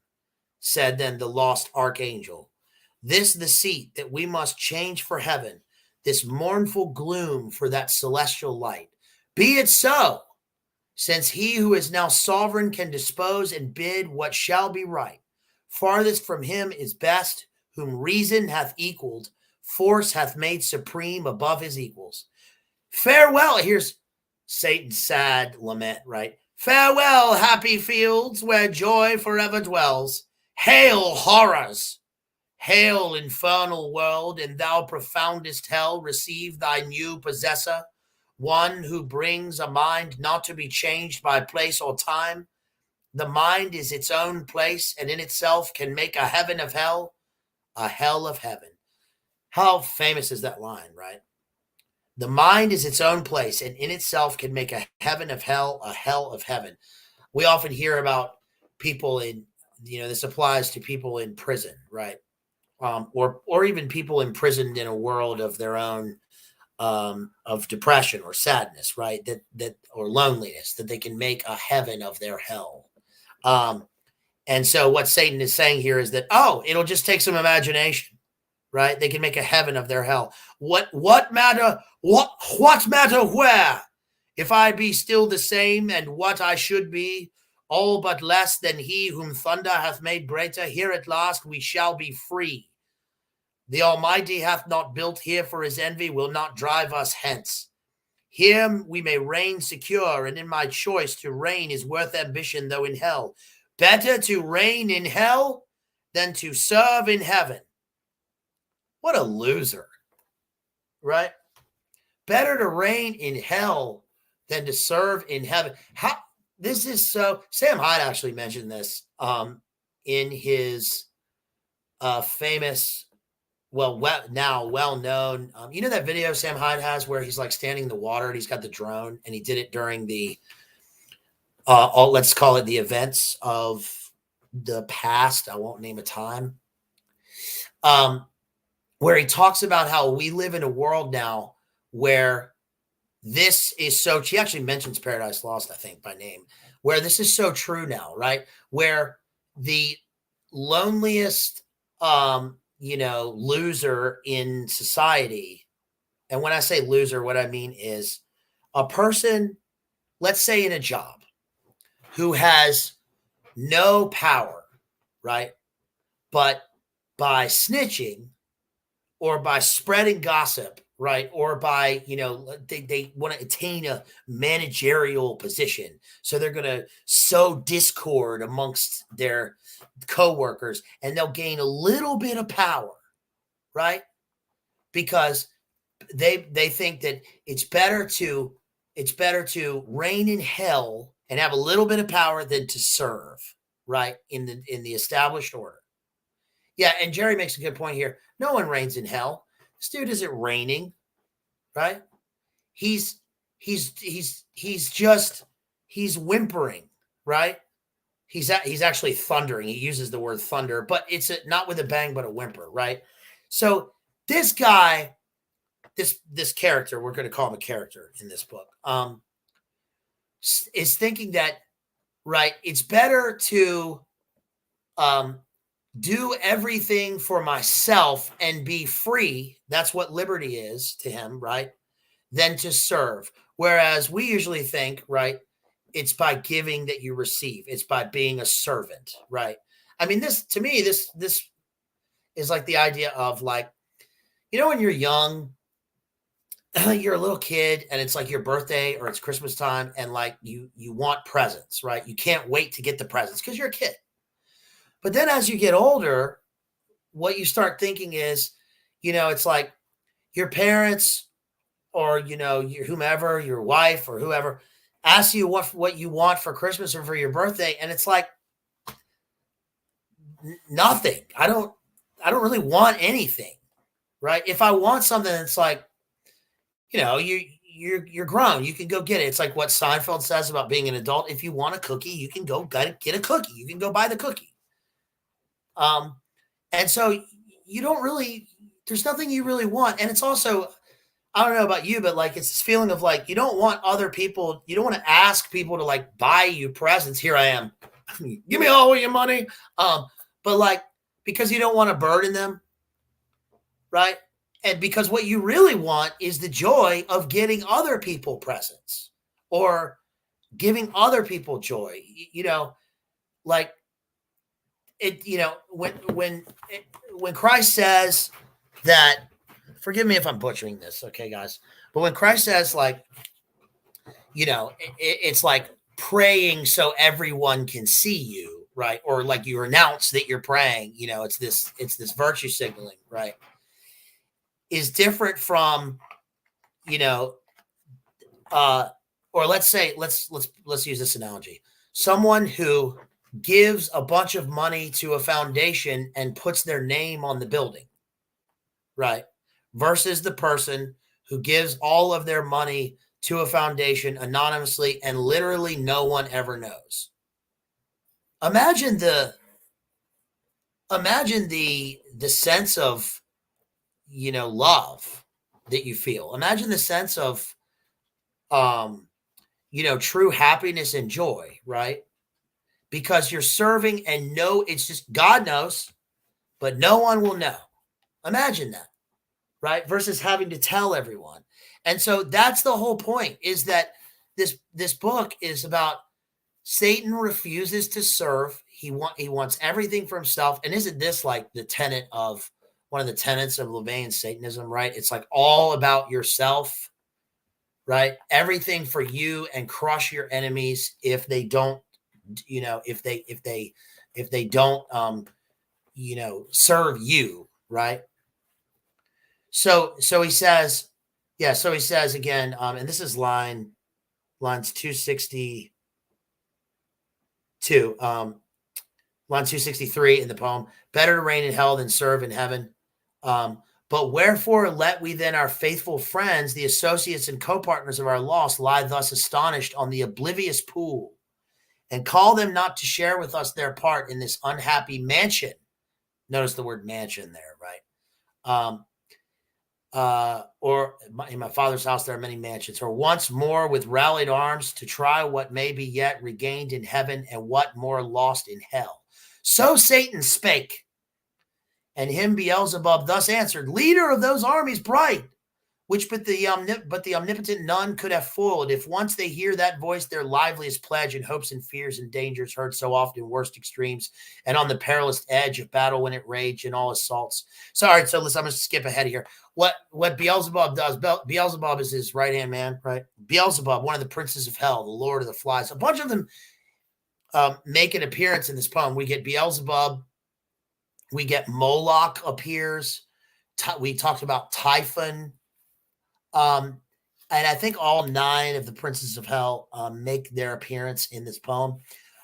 Said then the lost archangel. This the seat that we must change for heaven, this mournful gloom for that celestial light. Be it so, since he who is now sovereign can dispose and bid what shall be right. Farthest from him is best, whom reason hath equaled, force hath made supreme above his equals. Farewell, here's Satan's sad lament, right? Farewell, happy fields where joy forever dwells. Hail, horrors! Hail, infernal world, and thou profoundest hell, receive thy new possessor, one who brings a mind not to be changed by place or time. The mind is its own place, and in itself can make a heaven of hell, a hell of heaven. How famous is that line, right? The mind is its own place, and in itself can make a heaven of hell, a hell of heaven. We often hear about people in, this applies to people in prison, right? Or even people imprisoned in a world of their own, of depression or sadness, right? That or loneliness, that they can make a heaven of their hell. And so what Satan is saying here is that, it'll just take some imagination, right? They can make a heaven of their hell. What matter where? If I be still the same, and what I should be, all but less than he whom thunder hath made greater, here at last we shall be free. The Almighty hath not built here for his envy, will not drive us hence. Here we may reign secure, and in my choice to reign is worth ambition, though in hell. Better to reign in hell than to serve in heaven. What a loser, right? Better to reign in hell than to serve in heaven. How this is so. Sam Hyde actually mentioned this in his famous, now well-known. You know that video Sam Hyde has where he's like standing in the water and he's got the drone, and he did it during the let's call it the events of the past. I won't name a time. Where he talks about how we live in a world now where this is so. She actually mentions Paradise Lost, I think, by name, where this is so true now, right? Where the loneliest, loser in society, and when I say loser, what I mean is a person, let's say in a job, who has no power, right? But by snitching or by spreading gossip, right? Or by, they want to attain a managerial position. So they're going to sow discord amongst their coworkers, and they'll gain a little bit of power, right? Because they think that it's better to reign in hell and have a little bit of power than to serve, right? In the established order. Yeah, and Jerry makes a good point here. No one reigns in hell. This dude isn't reigning, right? He's whimpering, right? He's actually thundering. He uses the word thunder, but it's not with a bang, but a whimper, right? So this guy, this character, we're going to call him a character in this book, is thinking that, right, it's better to do everything for myself and be free. That's what liberty is to him, right? Than to serve. Whereas we usually think, right, it's by giving that you receive. It's by being a servant, right? I mean, this is like the idea of, like, when you're young, you're a little kid and it's like your birthday or it's Christmas time, and like you want presents, right? You can't wait to get the presents because you're a kid. But then as you get older, what you start thinking is, it's like your parents or, your whomever, your wife or whoever asks you what you want for Christmas or for your birthday. And it's like, nothing. I don't really want anything, right? If I want something, it's like, you're grown. You can go get it. It's like what Seinfeld says about being an adult. If you want a cookie, you can go get a cookie. You can go buy the cookie. And so you don't really, there's nothing you really want. And it's also, I don't know about you, but like, it's this feeling of like, you don't want other people, you don't want to ask people to like buy you presents. Here I am. Give me all of your money. But like, because you don't want to burden them. Right. And because what you really want is the joy of getting other people presents or giving other people joy, like, it, when Christ says that, forgive me if I'm butchering this, okay, guys, but when Christ says, like, it's like praying so everyone can see you, right? Or like you announce that you're praying, it's this virtue signaling, right? Is different from, or let's say, let's use this analogy. Someone who gives a bunch of money to a foundation and puts their name on the building, right? Versus the person who gives all of their money to a foundation anonymously and literally no one ever knows. Imagine the sense of, love that you feel. Imagine the sense of, true happiness and joy, right? Because you're serving and it's just God knows, but no one will know. Imagine that, right? Versus having to tell everyone. And so that's the whole point, is that this book is about Satan refuses to serve. He wants everything for himself. And isn't this like the tenet of one of the tenets of LaVeyan Satanism, right? It's like all about yourself, right? Everything for you, and crush your enemies if they don't, if they don't serve you, right? So he says, so he says again, and this is lines 262, line 263 in the poem. Better to reign in hell than serve in heaven. But wherefore let we then our faithful friends, the associates and co-partners of our loss, lie thus astonished on the oblivious pool, and call them not to share with us their part in this unhappy mansion. Notice the word mansion there, right? Or in my father's house there are many mansions. Or once more with rallied arms to try what may be yet regained in heaven, and what more lost in hell. So Satan spake, and him Beelzebub thus answered, leader of those armies bright, which but the omnipotent none could have foiled. If once they hear that voice, their liveliest pledge, and hopes and fears and dangers heard so often in worst extremes, and on the perilous edge of battle when it raged in all assaults. So, all right, so listen, I'm going to skip ahead here. What Beelzebub does, Beelzebub is his right-hand man, right? Beelzebub, one of the princes of hell, the lord of the flies. A bunch of them make an appearance in this poem. We get Beelzebub. We get Moloch appears. We talked about Typhon. And I think all 9 of the princes of hell make their appearance in this poem.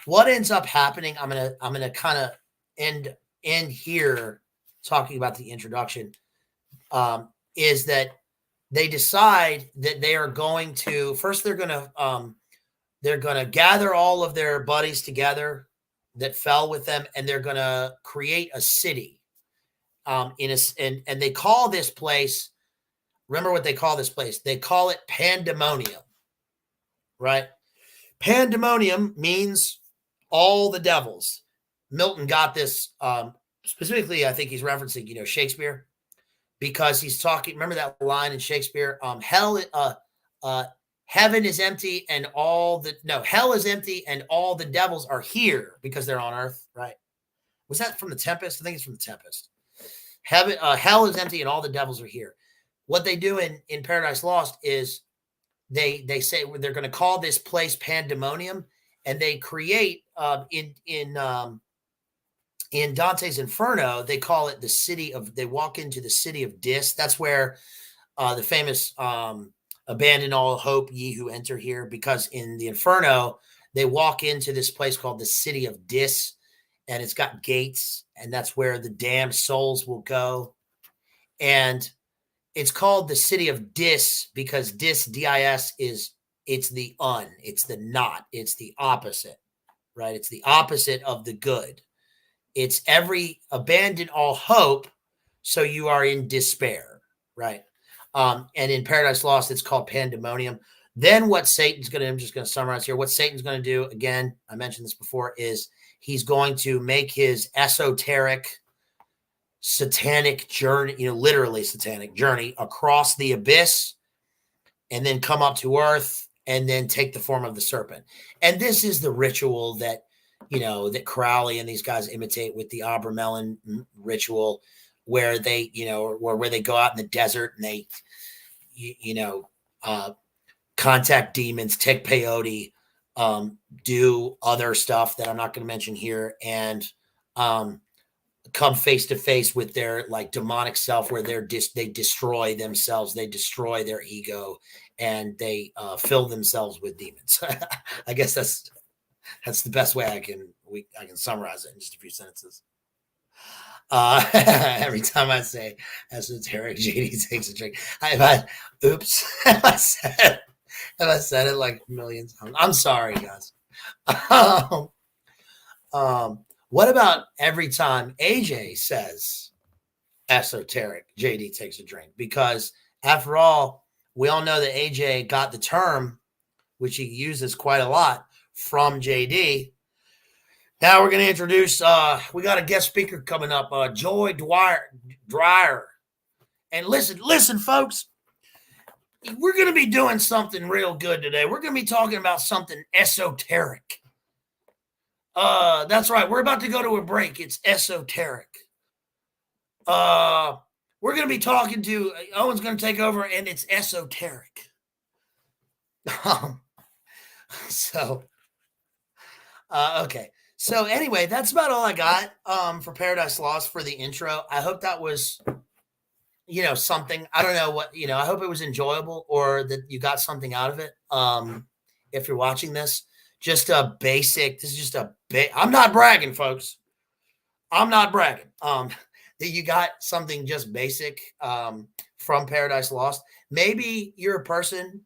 What ends up happening, I'm gonna kind of end here talking about the introduction, is that they decide that they are going to they're gonna gather all of their buddies together that fell with them, and they're gonna create a city. And they call this place. Remember what they call this place? They call it Pandemonium, right? Pandemonium means all the devils. Milton got this specifically. I think he's referencing, Shakespeare, because he's talking. Remember that line in Shakespeare? Heaven is empty, and hell is empty, and all the devils are here because they're on earth, right? Was that from the Tempest? I think it's from the Tempest. Hell is empty, and all the devils are here. What they do in Paradise Lost is they say they're going to call this place Pandemonium, and they create in Dante's Inferno, they call it the city of. They walk into the city of Dis. That's where the famous "Abandon all hope, ye who enter here," because in the Inferno they walk into this place called the city of Dis, and it's got gates, and that's where the damned souls will go, and it's called the city of Dis because Dis, D-I-S, it's the it's the not, it's the opposite, right? It's the opposite of the good. It's abandon all hope, so you are in despair, right? And in Paradise Lost, it's called Pandemonium. Then what Satan's going to, I'm just going to summarize here. What Satan's going to do, again, I mentioned this before, is he's going to make his esoteric satanic journey, literally satanic journey across the abyss, and then come up to earth, and then take the form of the serpent. And this is the ritual that, that Crowley and these guys imitate with the Abramelin ritual, where they, where they go out in the desert and they, contact demons, take peyote, do other stuff that I'm not going to mention here, and come face to face with their demonic self, where they destroy themselves, they destroy their ego, and they fill themselves with demons. I guess that's the best way I can summarize it in just a few sentences. Every time I say esoteric, JD takes a drink. Oops. Have I said it like millions of times? I'm sorry, guys. What about every time AJ says esoteric, JD takes a drink? Because after all, we all know that AJ got the term, which he uses quite a lot, from JD. Now we're going to introduce, we got a guest speaker coming up, Joy Dreyer. And listen, folks, we're going to be doing something real good today. We're going to be talking about something esoteric. That's right. We're about to go to a break. It's esoteric. We're going to be talking to Owen's going to take over, and it's esoteric. So, okay. So anyway, that's about all I got for Paradise Lost for the intro. I hope that was, something. I don't know what, I hope it was enjoyable or that you got something out of it. If you're watching this, just a basic, this is just I'm not bragging, folks. I'm not bragging. That you got something just basic from Paradise Lost. Maybe you're a person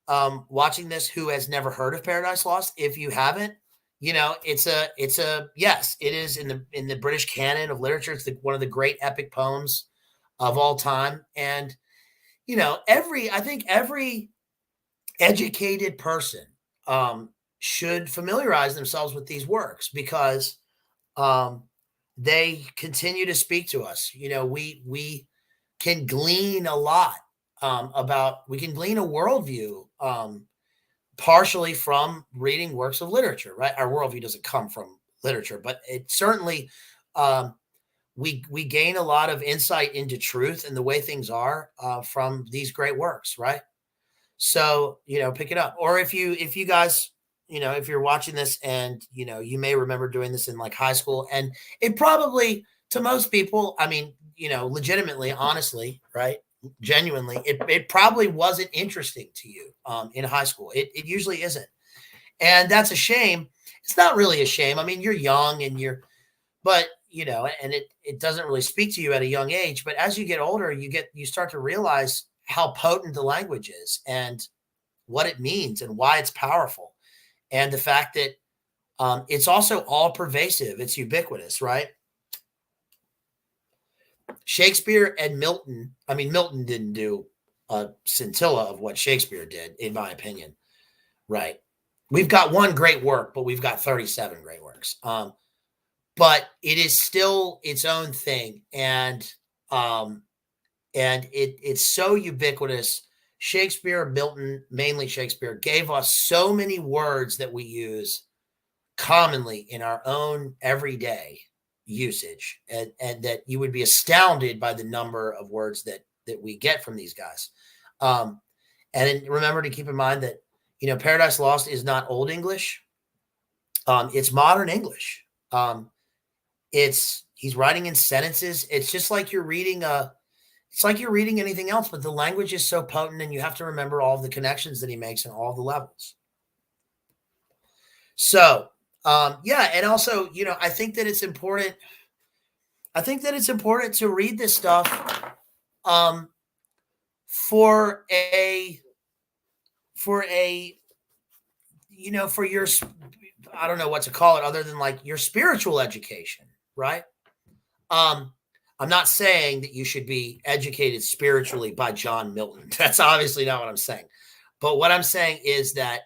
watching this who has never heard of Paradise Lost. If you haven't, it's a yes, it is in the British canon of literature. It's one of the great epic poems of all time. And I think every educated person should familiarize themselves with these works because they continue to speak to us. We can glean a lot we can glean a worldview partially from reading works of literature, right? Our worldview doesn't come from literature, but it certainly we gain a lot of insight into truth and the way things are from these great works, right? So pick it up. Or if you guys, if you're watching this and you may remember doing this in like high school, and it probably to most people, I mean, legitimately, honestly, right? Genuinely, it probably wasn't interesting to you in high school. It usually isn't. And that's a shame. It's not really a shame. I mean, you're young and but and it doesn't really speak to you at a young age. But as you get older, you start to realize how potent the language is and what it means and why it's powerful. And the fact that it's also all pervasive. It's ubiquitous, right? Shakespeare and Milton. I mean, Milton didn't do a scintilla of what Shakespeare did, in my opinion. Right. We've got one great work, but we've got 37 great works. But it is still its own thing. And it's so ubiquitous. Shakespeare, Milton, mainly Shakespeare, gave us so many words that we use commonly in our own everyday usage, and that you would be astounded by the number of words that we get from these guys. And remember to keep in mind that Paradise Lost is not Old English. It's modern English. He's writing in sentences. It's just like you're reading it's like you're reading anything else, but the language is so potent, and you have to remember all of the connections that he makes in all the levels. So, and also, I think that it's important. I think that it's important to read this stuff for your, I don't know what to call it other than like your spiritual education, right? I'm not saying that you should be educated spiritually by John Milton. That's obviously not what I'm saying. But what I'm saying is that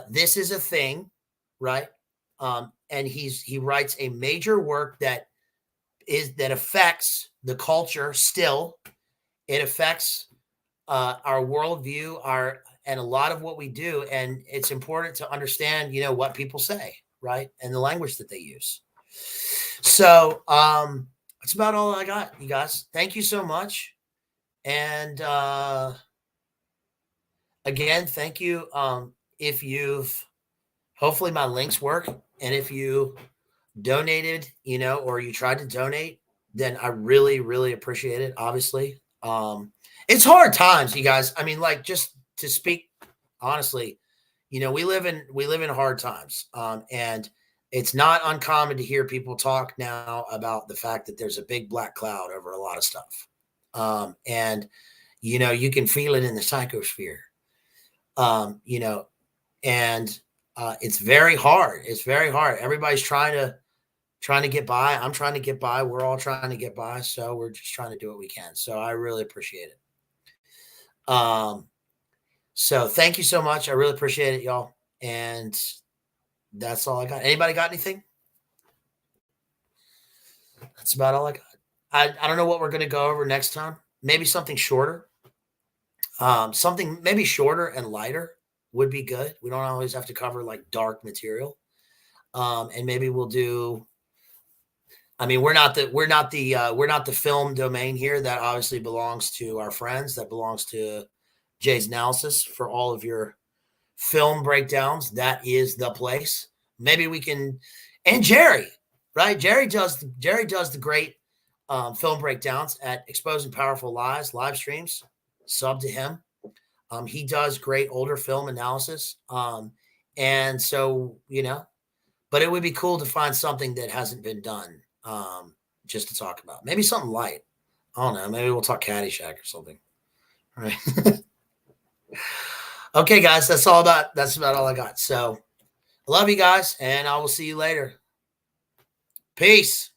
this is a thing, right? And he writes a major work that affects the culture still. It affects our worldview, and a lot of what we do. And it's important to understand, what people say, right? And the language that they use. So that's about all I got, you guys. Thank you so much. And again, thank you. If hopefully my links work. And if you donated, or you tried to donate, then I really, really appreciate it. Obviously. It's hard times, you guys. I mean, like, just to speak honestly, we live in hard times. And it's not uncommon to hear people talk now about the fact that there's a big black cloud over a lot of stuff. And, you can feel it in the psychosphere, and it's very hard. It's very hard. Everybody's trying to get by. I'm trying to get by. We're all trying to get by. So we're just trying to do what we can. So I really appreciate it. So thank you so much. I really appreciate it, y'all. And that's all I got. Anybody got anything? That's about all I got. I don't know what we're going to go over next time. Maybe something shorter. Something maybe shorter and lighter would be good. We don't always have to cover like dark material. And maybe we'll do. I mean, we're not the film domain here. That obviously belongs to our friends. That belongs to Jay's Analysis for all of your film breakdowns. That is the place. Maybe we can, and Jerry, right? Jerry does the great film breakdowns at Exposing Powerful Lies live streams. Sub to him. He does great older film analysis. And so, but it would be cool to find something that hasn't been done just to talk about. Maybe something light. I don't know. Maybe we'll talk Caddyshack or something. All right. Okay, guys, that's about all I got. So I love you guys, and I will see you later. Peace.